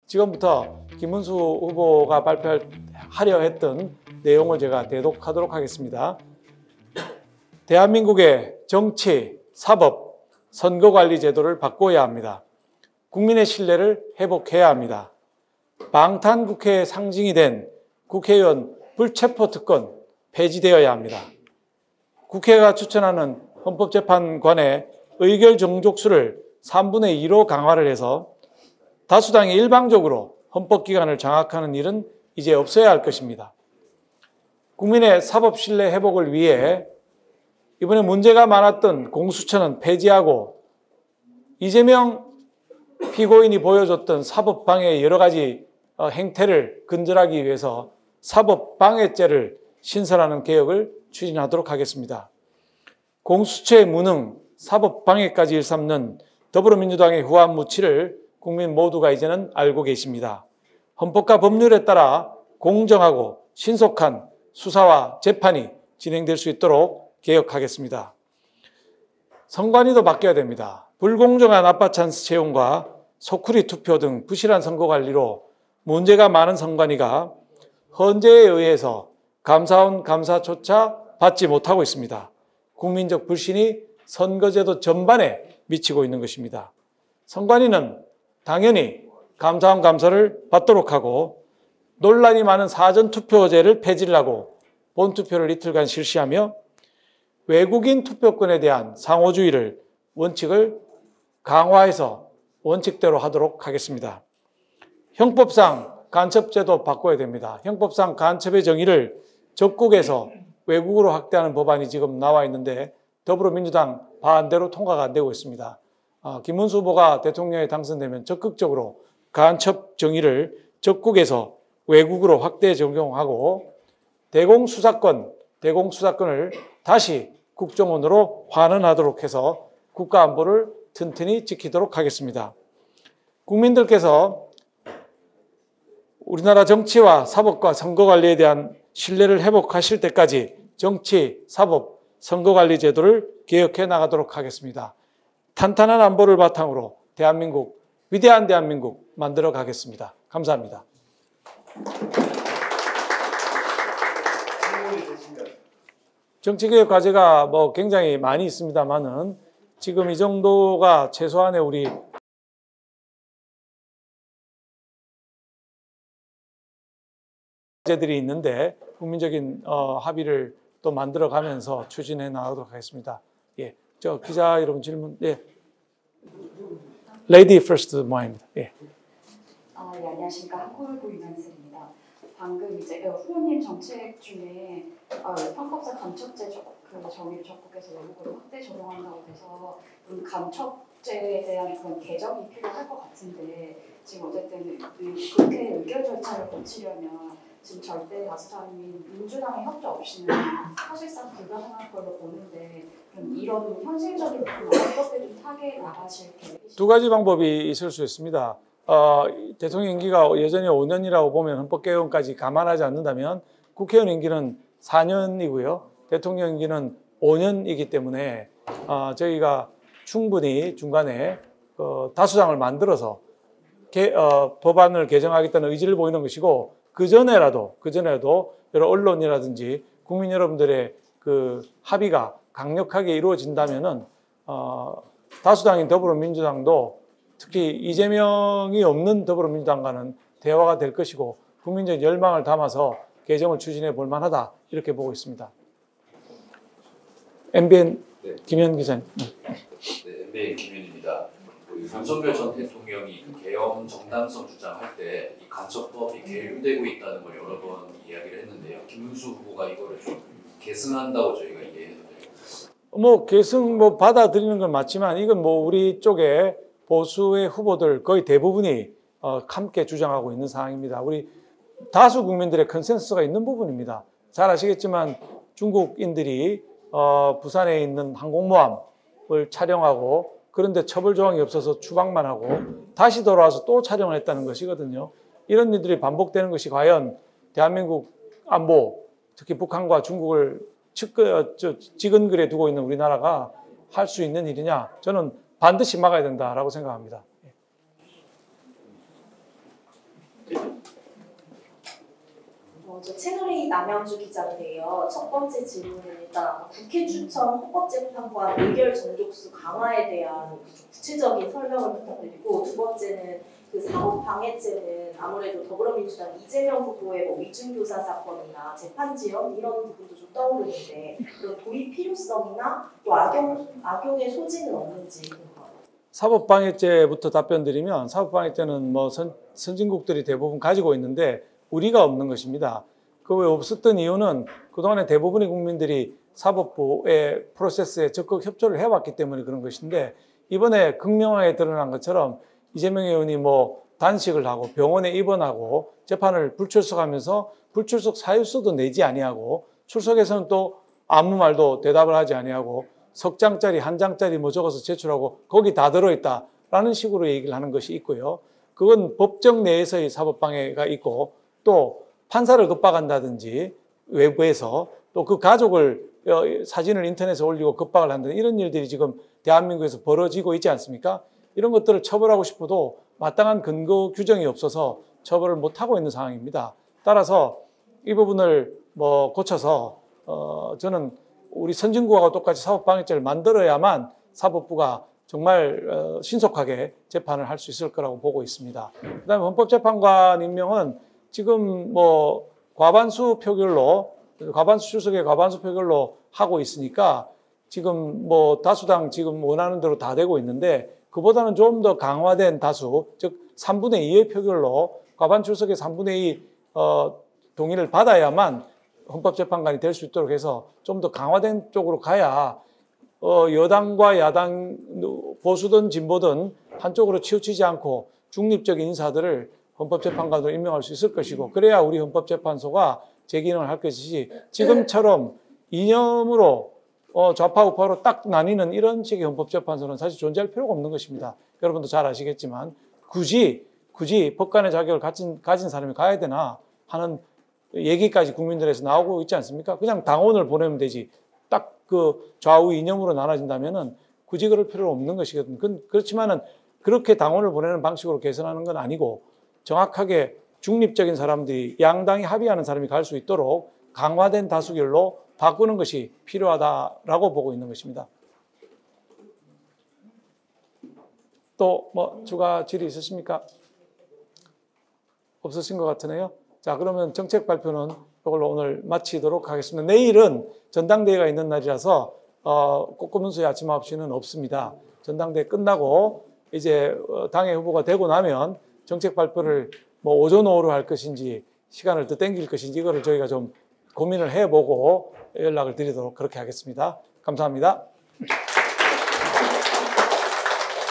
지금부터 김문수 후보가 발표하려 했던 내용을 제가 대독하도록 하겠습니다. 대한민국의 정치, 사법, 선거관리 제도를 바꿔야 합니다. 국민의 신뢰를 회복해야 합니다. 방탄국회의 상징이 된 국회의원 불체포 특권 폐지되어야 합니다. 국회가 추천하는 헌법재판관의 의결 정족수를 3분의 2로 강화를 해서 다수당이 일방적으로 헌법기관을 장악하는 일은 이제 없어야 할 것입니다. 국민의 사법 신뢰 회복을 위해 이번에 문제가 많았던 공수처는 폐지하고 이재명 피고인이 보여줬던 사법방해의 여러 가지 행태를 근절하기 위해서 사법방해죄를 신설하는 개혁을 추진하도록 하겠습니다. 공수처의 무능, 사법방해까지 일삼는 더불어민주당의 후한무치를 국민 모두가 이제는 알고 계십니다. 헌법과 법률에 따라 공정하고 신속한 수사와 재판이 진행될 수 있도록 개혁하겠습니다. 선관위도 바뀌어야 됩니다. 불공정한 아빠찬스 채용과 소쿠리 투표 등 부실한 선거관리로 문제가 많은 선관위가 헌재에 의해서 감사원 감사조차 받지 못하고 있습니다. 국민적 불신이 선거제도 전반에 미치고 있는 것입니다. 선관위는 당연히 감사원 감사를 받도록 하고 논란이 많은 사전투표제를 폐지를 하고 본투표를 이틀간 실시하며 외국인 투표권에 대한 상호주의를 원칙을 강화해서 원칙대로 하도록 하겠습니다. 형법상 간첩제도 바꿔야 됩니다. 형법상 간첩의 정의를 적국에서 외국으로 확대하는 법안이 지금 나와 있는데 더불어민주당 반대로 통과가 안 되고 있습니다. 김문수 후보가 대통령에 당선되면 적극적으로 간첩 정의를 적국에서 외국으로 확대 적용하고 대공수사권을 다시 국정원으로 환원하도록 해서 국가안보를 튼튼히 지키도록 하겠습니다. 국민들께서 우리나라 정치와 사법과 선거관리에 대한 신뢰를 회복하실 때까지 정치, 사법, 선거관리 제도를 개혁해 나가도록 하겠습니다. 탄탄한 안보를 바탕으로 대한민국, 위대한 대한민국 만들어 가겠습니다. 감사합니다. 정치개혁 과제가 굉장히 많이 있습니다만은 지금 이 정도가 최소한의 우리 과제들이 있는데 국민적인 합의를 또 만들어 가면서 추진해 나가도록 하겠습니다. 예, 저 기자 여러분 질문, 예. 레이디 퍼스트 모아입니다. 예. 예, 안녕하십니까. 한국을보 유명슬입니다. 방금 이제 후보님 정책 중에 편법사 간첩죄 그 정의를 적국에서 외국으로 확대 적용한다고 해서 간첩죄에 대한 그런 개정이 필요할 것 같은데 지금 어쨌든 국회 의결 절차를 거치려면 지금 절대 다수당인 민주당의 협조 없이는 사실상 불가능할 걸로 보는데 그럼 이런 현실적인 부분 어떻게 좀 타개해 나가실 계획이신가요? 두 가지 방법이 있을 수 있습니다. 대통령 임기가 여전히 5년이라고 보면 헌법개혁까지 감안하지 않는다면 국회의원 임기는 4년이고요. 대통령 임기는 5년이기 때문에 저희가 충분히 중간에 다수당을 만들어서 법안을 개정하겠다는 의지를 보이는 것이고 그전에라도 여러 언론이라든지 국민 여러분들의 그 합의가 강력하게 이루어진다면은 다수당인 더불어민주당도 특히 이재명이 없는 더불어민주당과는 대화가 될 것이고 국민적 열망을 담아서 개정을 추진해 볼 만하다 이렇게 보고 있습니다. MBN 네. 김현 기자님. 네, MBN 김현입니다. 윤석열 전 대통령이 계엄 정당성 주장할 때 이 간첩법이 계류되고 있다는 걸 여러 번 이야기를 했는데요. 김문수 후보가 이거를 좀 계승한다고 저희가 이해해도 돼요? 계승 받아들이는 건 맞지만 이건 우리 쪽에 보수의 후보들 거의 대부분이 함께 주장하고 있는 상황입니다. 우리 다수 국민들의 컨센서스가 있는 부분입니다. 잘 아시겠지만 중국인들이 부산에 있는 항공모함을 촬영하고 그런데 처벌 조항이 없어서 추방만 하고 다시 돌아와서 또 촬영을 했다는 것이거든요. 이런 일들이 반복되는 것이 과연 대한민국 안보, 특히 북한과 중국을 지근거리에 두고 있는 우리나라가 할 수 있는 일이냐? 저는 반드시 막아야 된다라고 생각합니다. 저 채널A 남양주 기자인데요. 첫 번째 질문은 일단 국회 추천 헌법재판관 의결 정족수 강화에 대한 구체적인 설명을 부탁드리고, 두 번째는 그 사법방해죄는 아무래도 더불어민주당 이재명 후보의 뭐 위중교사 사건이나 재판 지연 이런 부분도 좀 떠오르는데, 그런 도입 필요성이나 또 악용의 소지는 없는지 궁금합니다. 사법방해죄부터 답변드리면, 사법방해죄는 뭐 선진국들이 대부분 가지고 있는데 우리가 없는 것입니다. 그 왜 없었던 이유는 그동안에 대부분의 국민들이 사법부의 프로세스에 적극 협조를 해왔기 때문에 그런 것인데, 이번에 극명하게 드러난 것처럼 이재명 의원이 뭐 단식을 하고 병원에 입원하고 재판을 불출석하면서 불출석 사유서도 내지 아니하고, 출석에서는 또 아무 말도 대답을 하지 아니하고 석 장짜리 한 장짜리 뭐 적어서 제출하고 거기 다 들어있다라는 식으로 얘기를 하는 것이 있고요. 그건 법정 내에서의 사법방해가 있고, 또 판사를 겁박한다든지 외부에서 또 그 가족을 사진을 인터넷에 올리고 겁박을 한다든지 이런 일들이 지금 대한민국에서 벌어지고 있지 않습니까? 이런 것들을 처벌하고 싶어도 마땅한 근거 규정이 없어서 처벌을 못하고 있는 상황입니다. 따라서 이 부분을 뭐 고쳐서 저는 우리 선진국하고 똑같이 사법방해죄를 만들어야만 사법부가 정말 신속하게 재판을 할 수 있을 거라고 보고 있습니다. 그다음에 헌법재판관 임명은 지금 뭐 과반수 출석의 과반수 표결로 하고 있으니까 지금 뭐 다수당 지금 원하는 대로 다 되고 있는데, 그보다는 좀 더 강화된 다수, 즉 3분의 2의 표결로 과반 출석의 3분의 2 동의를 받아야만 헌법재판관이 될 수 있도록 해서 좀 더 강화된 쪽으로 가야 여당과 야당, 보수든 진보든 한쪽으로 치우치지 않고 중립적인 인사들을 헌법재판관으로 임명할 수 있을 것이고, 그래야 우리 헌법재판소가 제 기능을 할 것이지, 지금처럼 이념으로 좌파 우파로 딱 나뉘는 이런 식의 헌법재판소는 사실 존재할 필요가 없는 것입니다. 여러분도 잘 아시겠지만 굳이 법관의 자격을 가진 사람이 가야 되나 하는 얘기까지 국민들에서 나오고 있지 않습니까? 그냥 당원을 보내면 되지. 딱 그 좌우 이념으로 나눠진다면은 굳이 그럴 필요는 없는 것이거든요. 그렇지만은 그렇게 당원을 보내는 방식으로 개선하는 건 아니고, 정확하게 중립적인 사람들이, 양당이 합의하는 사람이 갈 수 있도록 강화된 다수결로 바꾸는 것이 필요하다라고 보고 있는 것입니다. 또 뭐 추가 질의 있으십니까? 없으신 것 같으네요. 자, 그러면 정책 발표는 이걸로 오늘 마치도록 하겠습니다. 내일은 전당대회가 있는 날이라서 꽃구문수의 아침 9시는 없습니다. 전당대회 끝나고 이제 당의 후보가 되고 나면 정책 발표를 뭐 오전 오후로 할 것인지 시간을 더 땡길 것인지 이거를 저희가 좀 고민을 해보고 연락을 드리도록 그렇게 하겠습니다. 감사합니다.